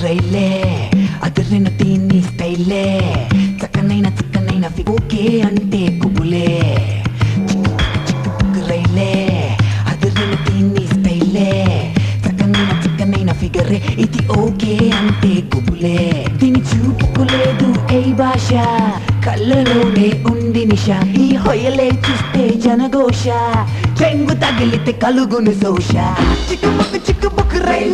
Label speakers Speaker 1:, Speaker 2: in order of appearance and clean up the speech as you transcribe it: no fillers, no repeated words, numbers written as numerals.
Speaker 1: రైలే అదిరిన దీన్ని స్టైలే చక్కనైన ఓకే అంటే కుబులే చిక్కు రైలే అదిరిన దీన్ని స్టైలే చక్కనైన ఫిగరే ఇది ఓకే అంటే కుబులే దీని చూపుకులేదు ఏ భాష కళ్ళలోనే ఉంది నిష ఈ హొయలే చూస్తే జనఘోష చెంగు తగిలితే కలుగును దోష చిక్కుబుక్కు రైలే